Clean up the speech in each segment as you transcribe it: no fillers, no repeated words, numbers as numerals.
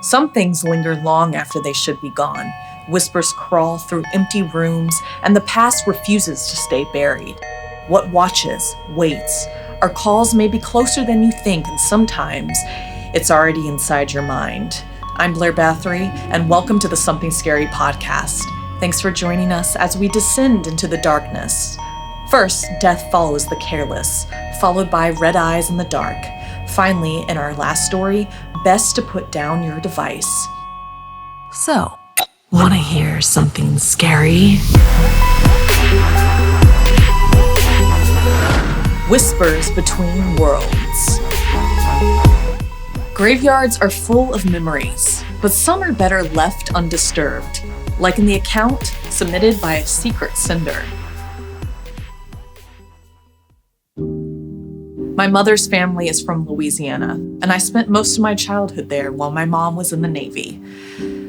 Some things linger long after they should be gone. Whispers crawl through empty rooms, and the past refuses to stay buried. What watches, waits. Our calls may be closer than you think, and sometimes it's already inside your mind. I'm Blair Bathory, and welcome to the Something Scary podcast. Thanks for joining us as we descend into the darkness. First, death follows the careless, followed by red eyes in the dark. Finally, in our last story, best to put down your device. So, want to hear something scary? Whispers between worlds. Graveyards are full of memories, but some are better left undisturbed, like in the account submitted by a secret sender. My mother's family is from Louisiana, and I spent most of my childhood there while my mom was in the Navy.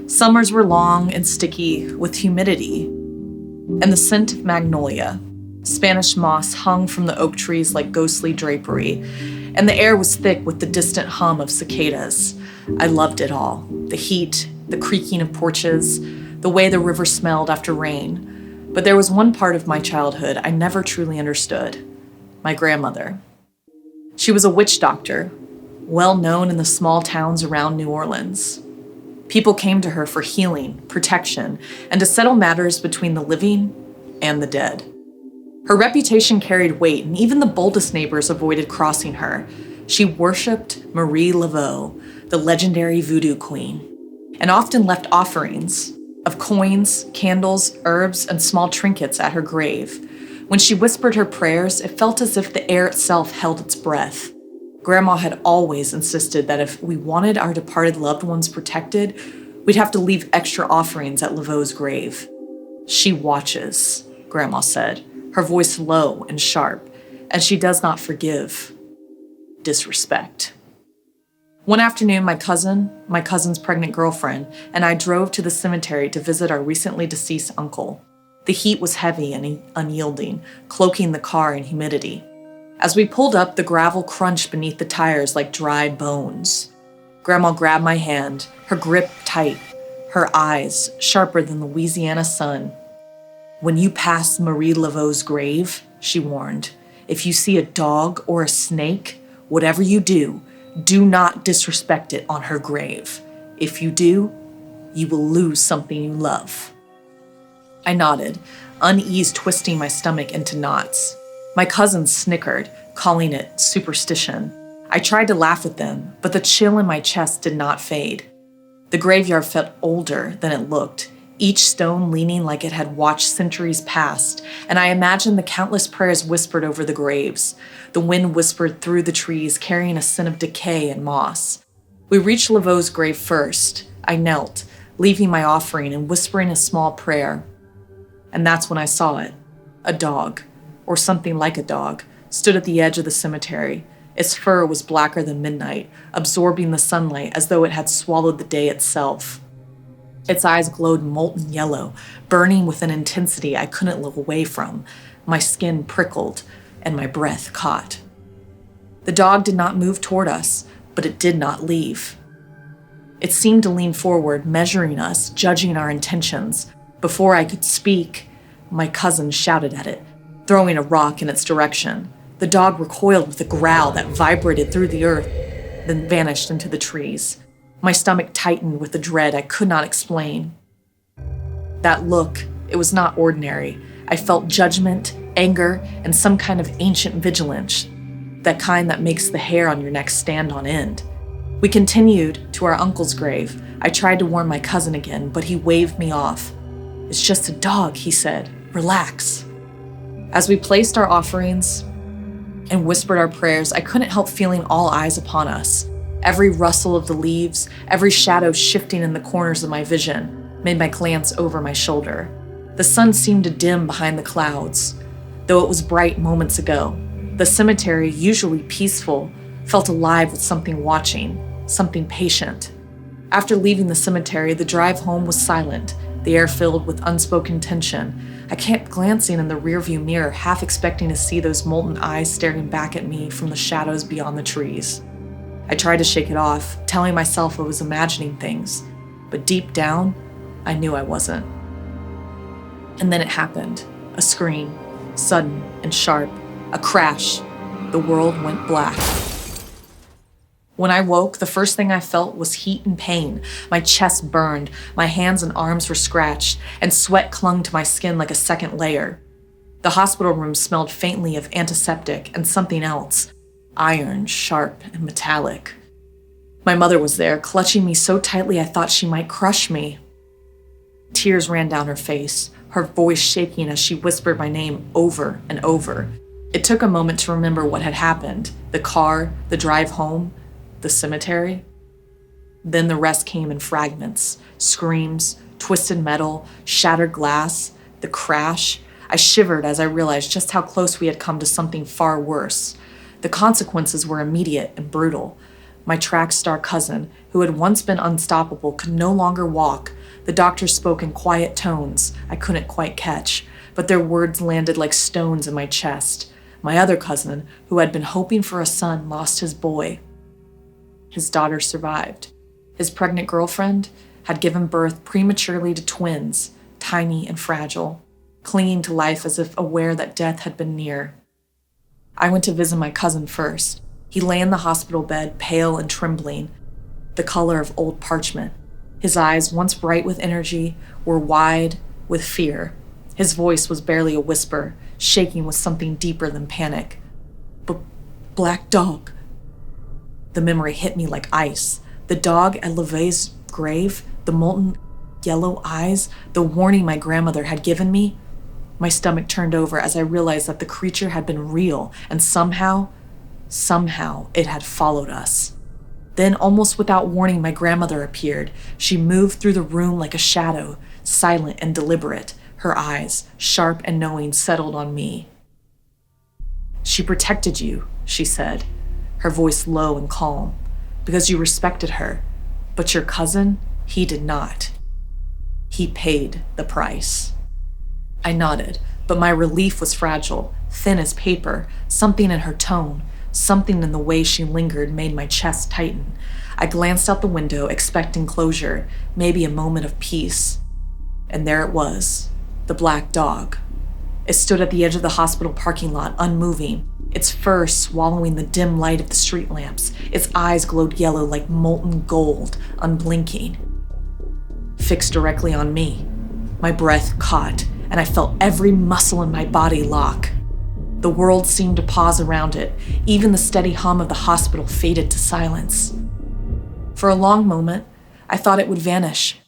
Summers were long and sticky with humidity and the scent of magnolia. Spanish moss hung from the oak trees like ghostly drapery, and the air was thick with the distant hum of cicadas. I loved it all. The heat, the creaking of porches, the way the river smelled after rain. But there was one part of my childhood I never truly understood. My grandmother. She was a witch doctor, well known in the small towns around New Orleans. People came to her for healing, protection, and to settle matters between the living and the dead. Her reputation carried weight, and even the boldest neighbors avoided crossing her. She worshipped Marie Laveau, the legendary voodoo queen, and often left offerings of coins, candles, herbs, and small trinkets at her grave. When she whispered her prayers, it felt as if the air itself held its breath. Grandma had always insisted that if we wanted our departed loved ones protected, we'd have to leave extra offerings at Laveau's grave. She watches, Grandma said, her voice low and sharp, and she does not forgive disrespect. One afternoon, my cousin's pregnant girlfriend, and I drove to the cemetery to visit our recently deceased uncle. The heat was heavy and unyielding, cloaking the car in humidity. As we pulled up, the gravel crunched beneath the tires like dry bones. Grandma grabbed my hand, her grip tight, her eyes sharper than the Louisiana sun. "When you pass Marie Laveau's grave," she warned, "if you see a dog or a snake, whatever you do not disrespect it on her grave. If you do, you will lose something you love." I nodded, unease twisting my stomach into knots. My cousins snickered, calling it superstition. I tried to laugh at them, but the chill in my chest did not fade. The graveyard felt older than it looked, each stone leaning like it had watched centuries past, and I imagined the countless prayers whispered over the graves. The wind whispered through the trees, carrying a scent of decay and moss. We reached Laveau's grave first. I knelt, leaving my offering and whispering a small prayer. And that's when I saw it. A dog, or something like a dog, stood at the edge of the cemetery. Its fur was blacker than midnight, absorbing the sunlight as though it had swallowed the day itself. Its eyes glowed molten yellow, burning with an intensity I couldn't look away from. My skin prickled, and my breath caught. The dog did not move toward us, but it did not leave. It seemed to lean forward, measuring us, judging our intentions. Before I could speak, my cousin shouted at it, throwing a rock in its direction. The dog recoiled with a growl that vibrated through the earth, then vanished into the trees. My stomach tightened with a dread I could not explain. That look, it was not ordinary. I felt judgment, anger, and some kind of ancient vigilance, that kind that makes the hair on your neck stand on end. We continued to our uncle's grave. I tried to warn my cousin again, but he waved me off. "It's just a dog," he said. "Relax." As we placed our offerings and whispered our prayers, I couldn't help feeling all eyes upon us. Every rustle of the leaves, every shadow shifting in the corners of my vision, made my glance over my shoulder. The sun seemed to dim behind the clouds, though it was bright moments ago. The cemetery, usually peaceful, felt alive with something watching, something patient. After leaving the cemetery, the drive home was silent, the air filled with unspoken tension. I kept glancing in the rearview mirror, half expecting to see those molten eyes staring back at me from the shadows beyond the trees. I tried to shake it off, telling myself I was imagining things, but deep down, I knew I wasn't. And then it happened. A scream, sudden and sharp, a crash. The world went black. When I woke, the first thing I felt was heat and pain. My chest burned, my hands and arms were scratched, and sweat clung to my skin like a second layer. The hospital room smelled faintly of antiseptic and something else, iron, sharp and metallic. My mother was there, clutching me so tightly I thought she might crush me. Tears ran down her face, her voice shaking as she whispered my name over and over. It took a moment to remember what had happened, the car, the drive home, the cemetery. Then the rest came in fragments, screams, twisted metal, shattered glass, the crash. I shivered as I realized just how close we had come to something far worse. The consequences were immediate and brutal. My track star cousin, who had once been unstoppable, could no longer walk. The doctor spoke in quiet tones I couldn't quite catch, but their words landed like stones in my chest. My other cousin, who had been hoping for a son, lost his boy. His daughter survived. His pregnant girlfriend had given birth prematurely to twins, tiny and fragile, clinging to life as if aware that death had been near. I went to visit my cousin first. He lay in the hospital bed, pale and trembling, the color of old parchment. His eyes, once bright with energy, were wide with fear. His voice was barely a whisper, shaking with something deeper than panic. Black dog. The memory hit me like ice. The dog at LeVay's grave, the molten yellow eyes, the warning my grandmother had given me. My stomach turned over as I realized that the creature had been real, and somehow it had followed us. Then, almost without warning, my grandmother appeared. She moved through the room like a shadow, silent and deliberate. Her eyes, sharp and knowing, settled on me. "She protected you," she said, her voice low and calm, "because you respected her. But your cousin, he did not. He paid the price." I nodded, but my relief was fragile, thin as paper. Something in her tone, something in the way she lingered made my chest tighten. I glanced out the window, expecting closure, maybe a moment of peace. And there it was, the black dog. It stood at the edge of the hospital parking lot, unmoving, its fur swallowing the dim light of the street lamps. Its eyes glowed yellow like molten gold, unblinking. Fixed directly on me. My breath caught, and I felt every muscle in my body lock. The world seemed to pause around it. Even the steady hum of the hospital faded to silence. For a long moment, I thought it would vanish,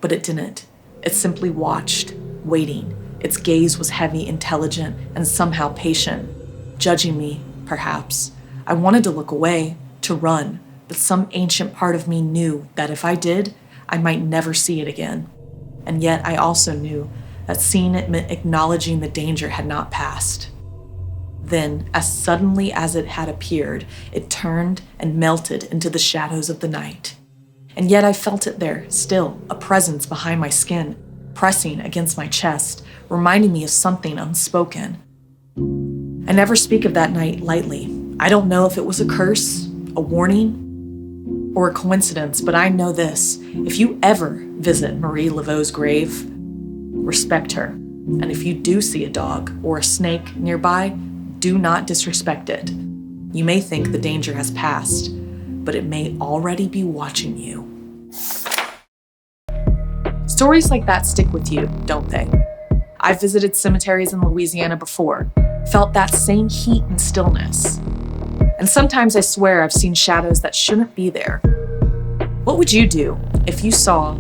but it didn't. It simply watched, waiting. Its gaze was heavy, intelligent, and somehow patient. Judging me, perhaps. I wanted to look away, to run, but some ancient part of me knew that if I did, I might never see it again. And yet I also knew that seeing it meant acknowledging the danger had not passed. Then, as suddenly as it had appeared, it turned and melted into the shadows of the night. And yet I felt it there, still, a presence behind my skin, pressing against my chest, reminding me of something unspoken. I never speak of that night lightly. I don't know if it was a curse, a warning, or a coincidence, but I know this. If you ever visit Marie Laveau's grave, respect her. And if you do see a dog or a snake nearby, do not disrespect it. You may think the danger has passed, but it may already be watching you. Stories like that stick with you, don't they? I've visited cemeteries in Louisiana before, felt that same heat and stillness. And sometimes I swear I've seen shadows that shouldn't be there. What would you do if you saw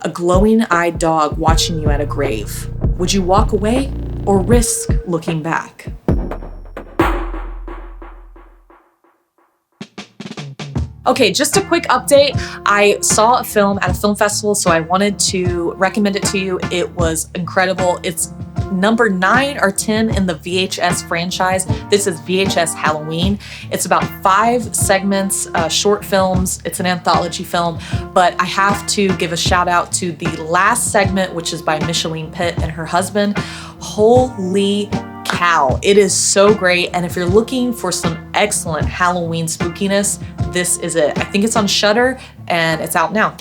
a glowing-eyed dog watching you at a grave? Would you walk away or risk looking back? Okay, just a quick update. I saw a film at a film festival, so I wanted to recommend it to you. It was incredible. It's number 9 or 10 in the VHS franchise. This is VHS Halloween. It's about 5 segments, short films. It's an anthology film, but I have to give a shout out to the last segment, which is by Micheline Pitt and her husband. Holy cow. It is so great. And if you're looking for some excellent Halloween spookiness, this is it. I think it's on Shudder and it's out now.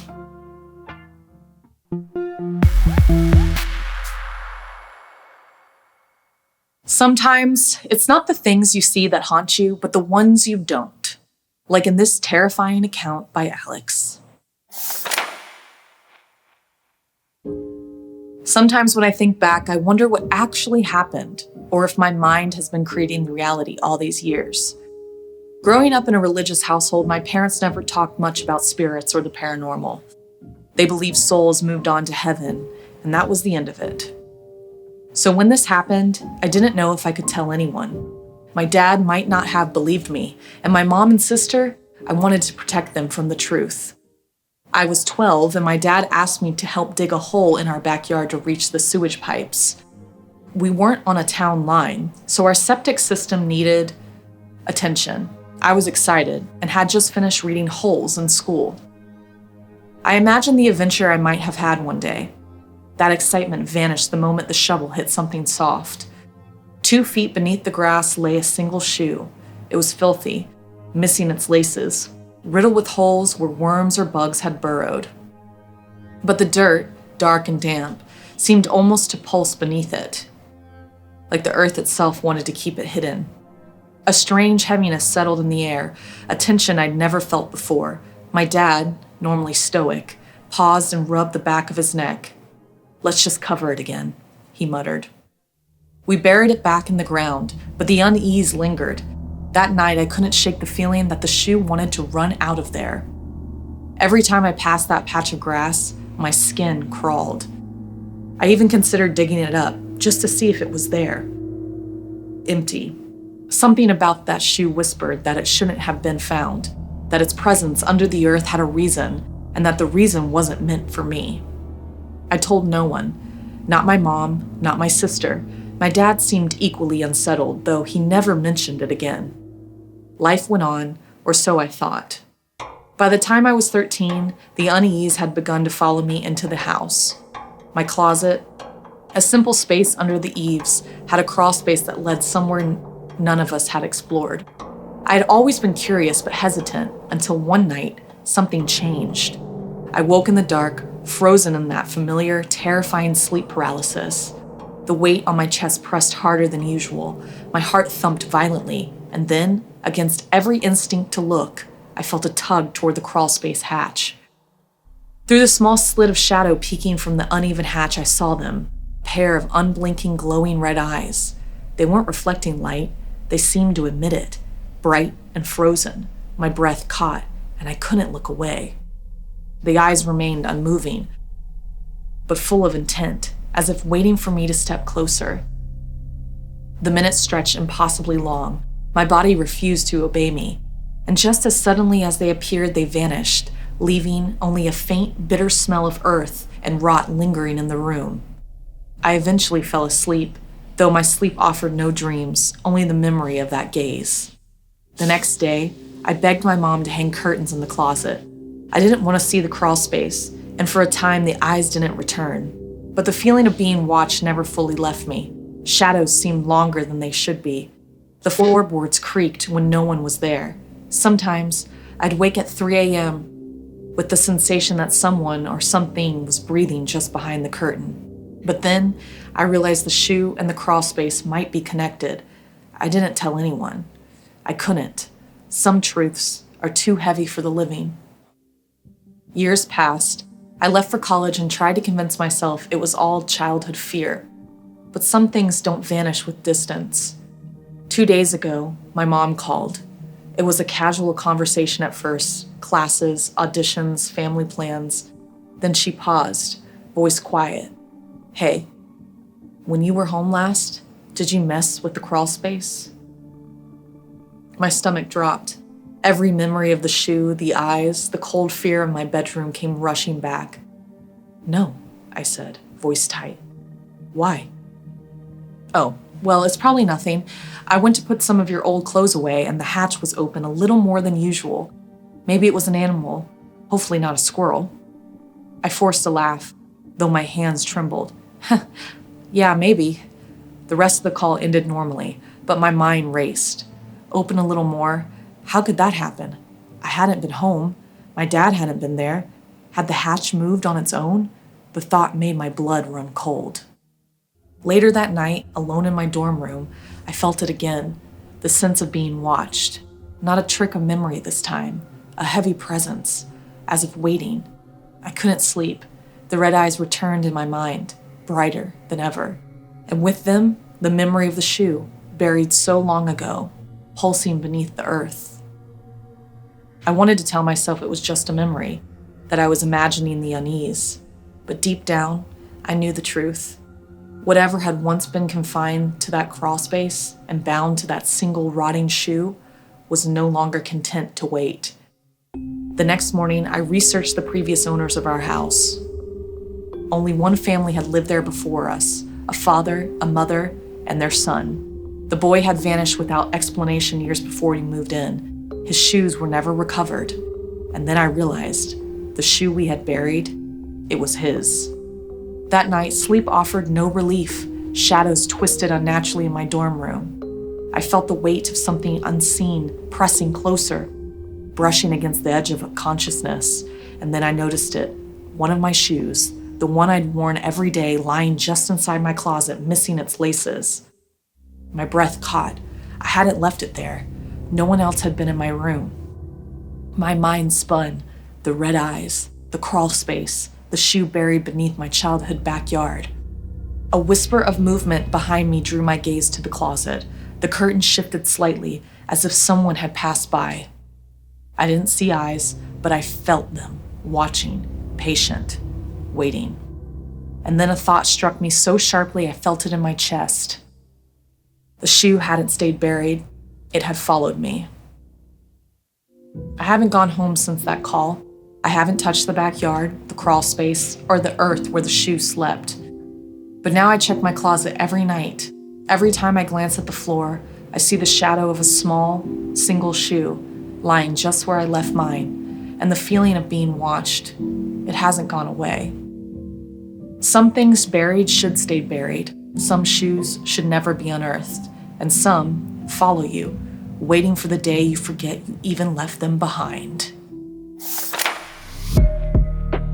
Sometimes it's not the things you see that haunt you, but the ones you don't. Like in this terrifying account by Alex. Sometimes when I think back, I wonder what actually happened, or if my mind has been creating reality all these years. Growing up in a religious household, my parents never talked much about spirits or the paranormal. They believed souls moved on to heaven, and that was the end of it. So when this happened, I didn't know if I could tell anyone. My dad might not have believed me, and my mom and sister, I wanted to protect them from the truth. I was 12, and my dad asked me to help dig a hole in our backyard to reach the sewage pipes. We weren't on a town line, so our septic system needed attention. I was excited and had just finished reading Holes in school. I imagined the adventure I might have had one day. That excitement vanished the moment the shovel hit something soft. 2 feet beneath the grass lay a single shoe. It was filthy, missing its laces, riddled with holes where worms or bugs had burrowed. But the dirt, dark and damp, seemed almost to pulse beneath it, like the earth itself wanted to keep it hidden. A strange heaviness settled in the air, a tension I'd never felt before. My dad, normally stoic, paused and rubbed the back of his neck. "Let's just cover it again," he muttered. We buried it back in the ground, but the unease lingered. That night, I couldn't shake the feeling that the shoe wanted to run out of there. Every time I passed that patch of grass, my skin crawled. I even considered digging it up, just to see if it was there. Empty. Something about that shoe whispered that it shouldn't have been found, that its presence under the earth had a reason, and that the reason wasn't meant for me. I told no one. Not my mom, not my sister. My dad seemed equally unsettled, though he never mentioned it again. Life went on, or so I thought. By the time I was 13, the unease had begun to follow me into the house. My closet, a simple space under the eaves, had a crawl space that led somewhere none of us had explored. I had always been curious but hesitant until one night, something changed. I woke in the dark, frozen in that familiar, terrifying sleep paralysis. The weight on my chest pressed harder than usual. My heart thumped violently, and then, against every instinct to look, I felt a tug toward the crawlspace hatch. Through the small slit of shadow peeking from the uneven hatch, I saw them, a pair of unblinking, glowing red eyes. They weren't reflecting light, they seemed to emit it, bright and frozen. My breath caught, and I couldn't look away. The eyes remained unmoving, but full of intent, as if waiting for me to step closer. The minutes stretched impossibly long. My body refused to obey me, and just as suddenly as they appeared, they vanished, leaving only a faint, bitter smell of earth and rot lingering in the room. I eventually fell asleep, though my sleep offered no dreams, only the memory of that gaze. The next day, I begged my mom to hang curtains in the closet. I didn't want to see the crawl space, and for a time the eyes didn't return. But the feeling of being watched never fully left me. Shadows seemed longer than they should be. The floorboards creaked when no one was there. Sometimes I'd wake at 3 a.m. with the sensation that someone or something was breathing just behind the curtain. But then I realized the shoe and the crawl space might be connected. I didn't tell anyone. I couldn't. Some truths are too heavy for the living. Years passed. I left for college and tried to convince myself it was all childhood fear. But some things don't vanish with distance. 2 days ago, my mom called. It was a casual conversation at first, classes, auditions, family plans. Then she paused, voice quiet. "Hey, when you were home last, did you mess with the crawl space?" My stomach dropped. Every memory of the shoe, the eyes, the cold fear in my bedroom came rushing back. "No," I said, voice tight. "Why?" "Oh, well, it's probably nothing. I went to put some of your old clothes away and the hatch was open a little more than usual. Maybe it was an animal, hopefully not a squirrel." I forced a laugh, though my hands trembled. "Yeah, maybe." The rest of the call ended normally, but my mind raced. Open a little more. How could that happen? I hadn't been home. My dad hadn't been there. Had the hatch moved on its own? The thought made my blood run cold. Later that night, alone in my dorm room, I felt it again, the sense of being watched. Not a trick of memory this time, a heavy presence, as if waiting. I couldn't sleep. The red eyes returned in my mind, brighter than ever. And with them, the memory of the shoe, buried so long ago, pulsing beneath the earth. I wanted to tell myself it was just a memory, that I was imagining the unease. But deep down, I knew the truth. Whatever had once been confined to that crawl space and bound to that single rotting shoe was no longer content to wait. The next morning, I researched the previous owners of our house. Only one family had lived there before us, a father, a mother, and their son. The boy had vanished without explanation years before he moved in. His shoes were never recovered. And then I realized the shoe we had buried, it was his. That night, sleep offered no relief. Shadows twisted unnaturally in my dorm room. I felt the weight of something unseen pressing closer, brushing against the edge of consciousness. And then I noticed it. One of my shoes, the one I'd worn every day, lying just inside my closet, missing its laces. My breath caught. I hadn't left it there. No one else had been in my room. My mind spun. The red eyes, the crawl space, the shoe buried beneath my childhood backyard. A whisper of movement behind me drew my gaze to the closet. The curtain shifted slightly, as if someone had passed by. I didn't see eyes, but I felt them, watching, patient, waiting. And then a thought struck me so sharply I felt it in my chest. The shoe hadn't stayed buried. It had followed me. I haven't gone home since that call. I haven't touched the backyard, the crawl space, or the earth where the shoe slept. But now I check my closet every night. Every time I glance at the floor, I see the shadow of a small, single shoe lying just where I left mine, and the feeling of being watched. It hasn't gone away. Some things buried should stay buried. Some shoes should never be unearthed, and some follow you, waiting for the day you forget you even left them behind.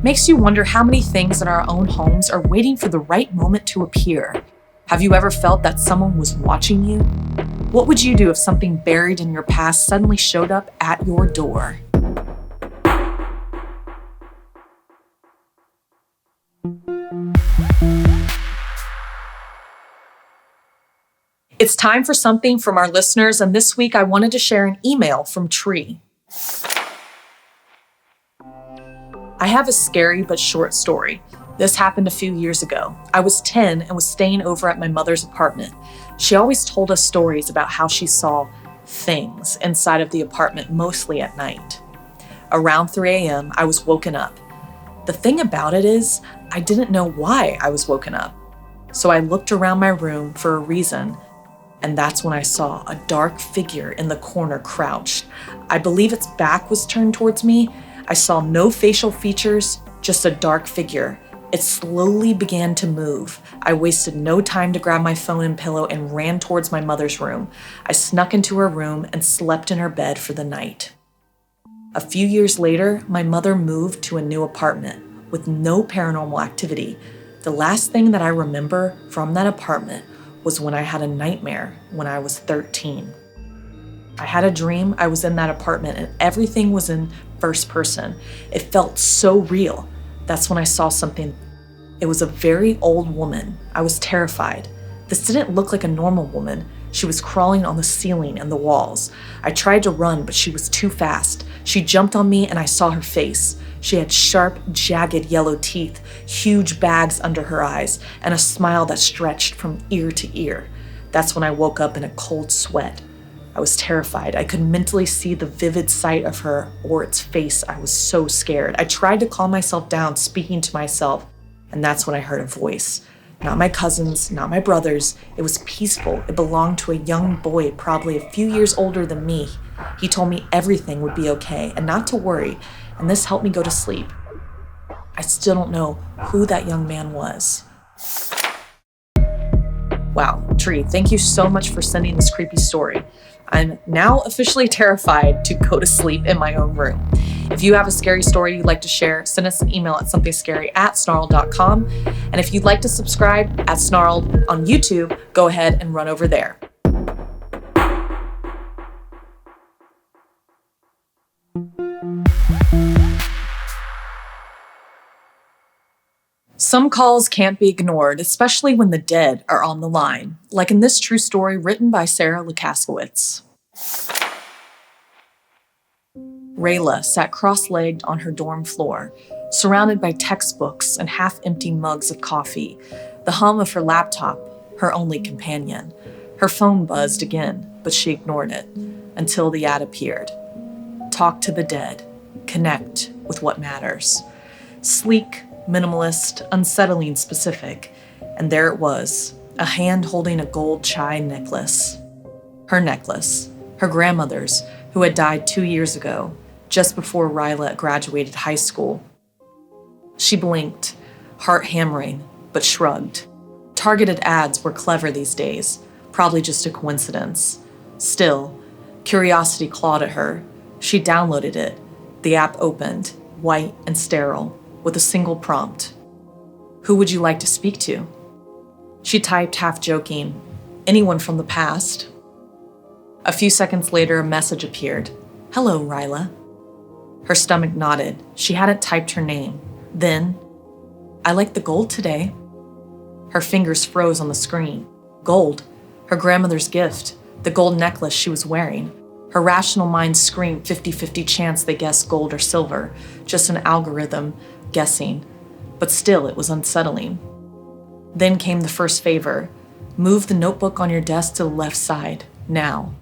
Makes you wonder how many things in our own homes are waiting for the right moment to appear. Have you ever felt that someone was watching you? What would you do if something buried in your past suddenly showed up at your door? It's time for something from our listeners, and this week I wanted to share an email from Tree. I have a scary but short story. This happened a few years ago. I was 10 and was staying over at my mother's apartment. She always told us stories about how she saw things inside of the apartment, mostly at night. Around 3 a.m., I was woken up. The thing about it is, I didn't know why I was woken up. So I looked around my room for a reason, and that's when I saw a dark figure in the corner crouched. I believe its back was turned towards me. I saw no facial features, just a dark figure. It slowly began to move. I wasted no time to grab my phone and pillow and ran towards my mother's room. I snuck into her room and slept in her bed for the night. A few years later, my mother moved to a new apartment with no paranormal activity. The last thing that I remember from that apartment was when I had a nightmare when I was 13. I had a dream I was in that apartment and everything was in first person. It felt so real. That's when I saw something. It was a very old woman. I was terrified. This didn't look like a normal woman. She was crawling on the ceiling and the walls. I tried to run, but she was too fast. She jumped on me and I saw her face. She had sharp, jagged yellow teeth, huge bags under her eyes, and a smile that stretched from ear to ear. That's when I woke up in a cold sweat. I was terrified. I could mentally see the vivid sight of her or its face. I was so scared. I tried to calm myself down, speaking to myself, and that's when I heard a voice. Not my cousins, not my brothers. It was peaceful. It belonged to a young boy, probably a few years older than me. He told me everything would be okay and not to worry, and this helped me go to sleep. I still don't know who that young man was. Wow, Tree, thank you so much for sending this creepy story. I'm now officially terrified to go to sleep in my own room. If you have a scary story you'd like to share, send us an email at somethingscary@snarled.com. And if you'd like to subscribe at Snarled on YouTube, go ahead and run over there. Some calls can't be ignored, especially when the dead are on the line, like in this true story written by Sarah Lukaskowitz. Rayla sat cross-legged on her dorm floor, surrounded by textbooks and half-empty mugs of coffee, the hum of her laptop, her only companion. Her phone buzzed again, but she ignored it, until the ad appeared. Talk to the dead. Connect with what matters. Sleek, minimalist, unsettling specific, and there it was, a hand holding a gold chai necklace. Her necklace, her grandmother's, who had died 2 years ago, just before Rayla graduated high school. She blinked, heart hammering, but shrugged. Targeted ads were clever these days, probably just a coincidence. Still, curiosity clawed at her. She downloaded it. The app opened, white and sterile, with a single prompt. Who would you like to speak to? She typed, half joking, anyone from the past. A few seconds later, a message appeared. Hello, Rayla. Her stomach knotted. She hadn't typed her name. Then, I like the gold today. Her fingers froze on the screen. Gold, her grandmother's gift, the gold necklace she was wearing. Her rational mind screamed 50-50 chance they guessed gold or silver, just an algorithm guessing. But still, it was unsettling. Then came the first favor. Move the notebook on your desk to the left side, now.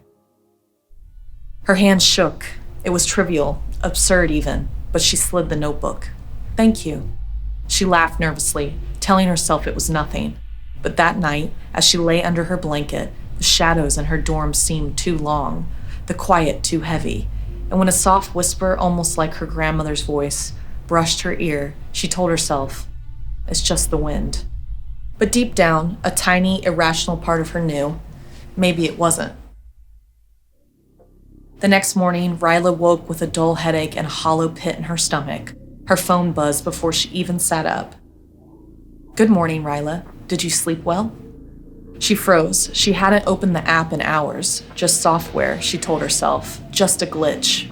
Her hand shook. It was trivial, absurd even, but she slid the notebook. Thank you. She laughed nervously, telling herself it was nothing. But that night, as she lay under her blanket, the shadows in her dorm seemed too long, the quiet too heavy, and when a soft whisper, almost like her grandmother's voice, brushed her ear, she told herself, it's just the wind. But deep down, a tiny, irrational part of her knew, maybe it wasn't. The next morning, Rayla woke with a dull headache and a hollow pit in her stomach. Her phone buzzed before she even sat up. Good morning, Rayla. Did you sleep well? She froze. She hadn't opened the app in hours. Just software, she told herself. Just a glitch.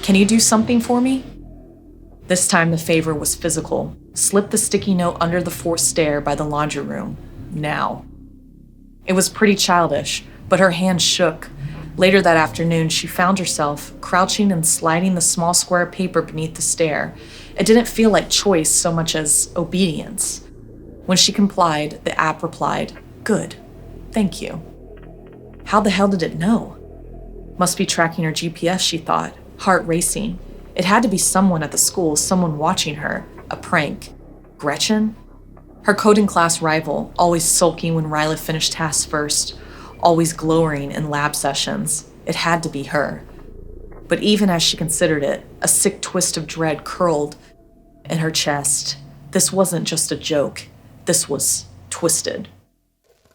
Can you do something for me? This time the favor was physical. Slip the sticky note under the forced stair by the laundry room. Now. It was pretty childish, but her hand shook. Later that afternoon, she found herself crouching and sliding the small square of paper beneath the stair. It didn't feel like choice so much as obedience. When she complied, the app replied, Good. Thank you. How the hell did it know? Must be tracking her GPS, she thought, heart racing. It had to be someone at the school, someone watching her. A prank. Gretchen? Her coding class rival, always sulking when Rayla finished tasks first, always glowering in lab sessions. It had to be her. But even as she considered it, a sick twist of dread curled in her chest. This wasn't just a joke. This was twisted.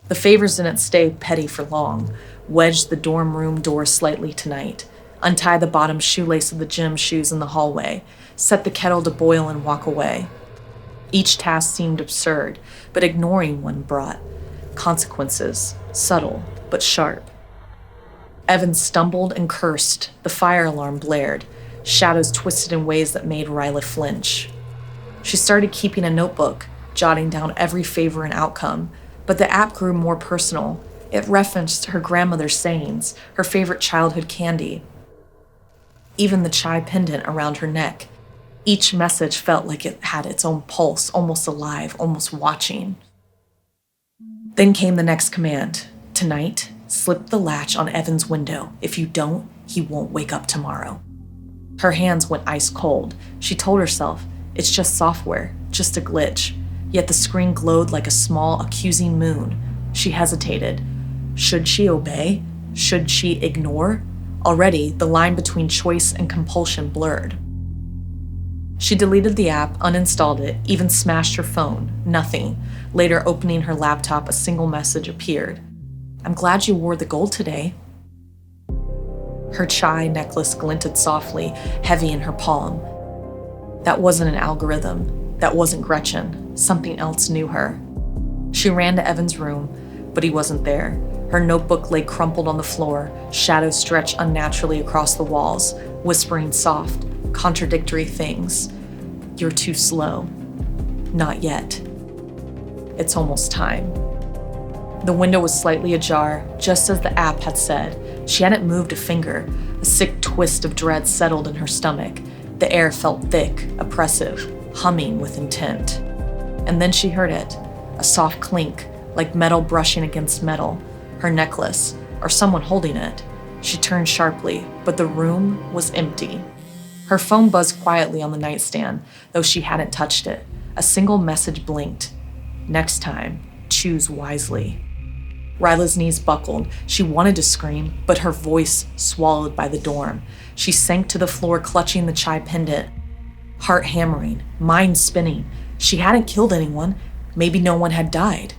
The favors didn't stay petty for long. Wedge the dorm room door slightly tonight. Untie the bottom shoelace of the gym shoes in the hallway. Set the kettle to boil and walk away. Each task seemed absurd, but ignoring one brought consequences, subtle but sharp. Evan stumbled and cursed. The fire alarm blared. Shadows twisted in ways that made Rayla flinch. She started keeping a notebook, jotting down every favor and outcome, but the app grew more personal. It referenced her grandmother's sayings, her favorite childhood candy, even the chai pendant around her neck. Each message felt like it had its own pulse, almost alive, almost watching. Then came the next command. Tonight, slip the latch on Evan's window. If you don't, he won't wake up tomorrow. Her hands went ice cold. She told herself, it's just software, just a glitch. Yet the screen glowed like a small, accusing moon. She hesitated. Should she obey? Should she ignore? Already, the line between choice and compulsion blurred. She deleted the app, uninstalled it, even smashed her phone. Nothing. Later, opening her laptop, a single message appeared. "I'm glad you wore the gold today." Her chai necklace glinted softly, heavy in her palm. That wasn't an algorithm. That wasn't Gretchen. Something else knew her. She ran to Evan's room, but he wasn't there. Her notebook lay crumpled on the floor, shadows stretched unnaturally across the walls, whispering soft, contradictory things. "You're too slow." "Not yet." "It's almost time." The window was slightly ajar, just as the app had said. She hadn't moved a finger. A sick twist of dread settled in her stomach. The air felt thick, oppressive, humming with intent. And then she heard it, a soft clink, like metal brushing against metal. Her necklace, or someone holding it. She turned sharply, but the room was empty. Her phone buzzed quietly on the nightstand, though she hadn't touched it. A single message blinked. "Next time, choose wisely." Ryla's knees buckled. She wanted to scream, but her voice swallowed by the dorm. She sank to the floor, clutching the chai pendant. Heart hammering, mind spinning. She hadn't killed anyone. Maybe no one had died.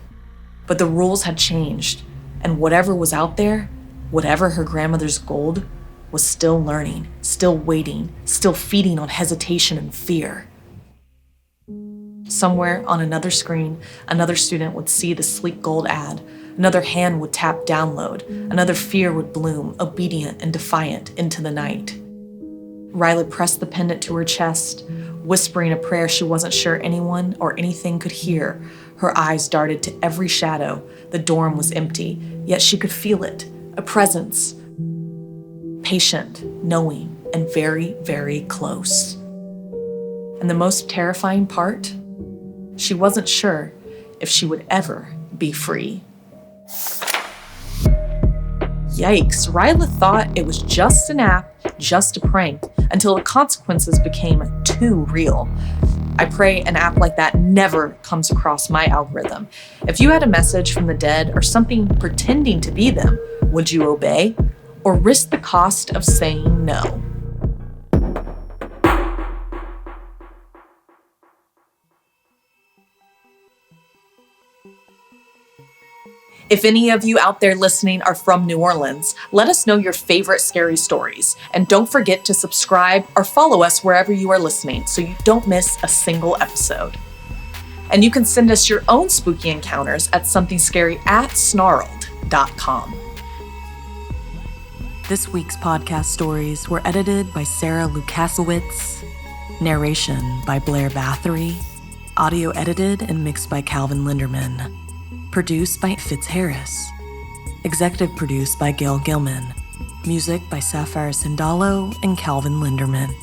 But the rules had changed, and whatever was out there, whatever her grandmother's gold, was still learning, still waiting, still feeding on hesitation and fear. Somewhere on another screen, another student would see the sleek gold ad. Another hand would tap download. Another fear would bloom, obedient and defiant, into the night. Ryla pressed the pendant to her chest, whispering a prayer she wasn't sure anyone or anything could hear. Her eyes darted to every shadow. The dorm was empty, yet she could feel it, a presence. Patient, knowing, and very, very close. And the most terrifying part? She wasn't sure if she would ever be free. Yikes, Ryla thought it was just an app, just a prank, until the consequences became too real. I pray an app like that never comes across my algorithm. If you had a message from the dead or something pretending to be them, would you obey? Or risk the cost of saying no? If any of you out there listening are from New Orleans, let us know your favorite scary stories. And don't forget to subscribe or follow us wherever you are listening so you don't miss a single episode. And you can send us your own spooky encounters at SomethingScary@Snarled.com. This week's podcast stories were edited by Sarah Lukasiewicz, narration by Blair Bathory, audio edited and mixed by Calvin Linderman. Produced by Fitz Harris. Executive produced by Gail Gilman. Music by Sapphire Sindalo and Calvin Linderman.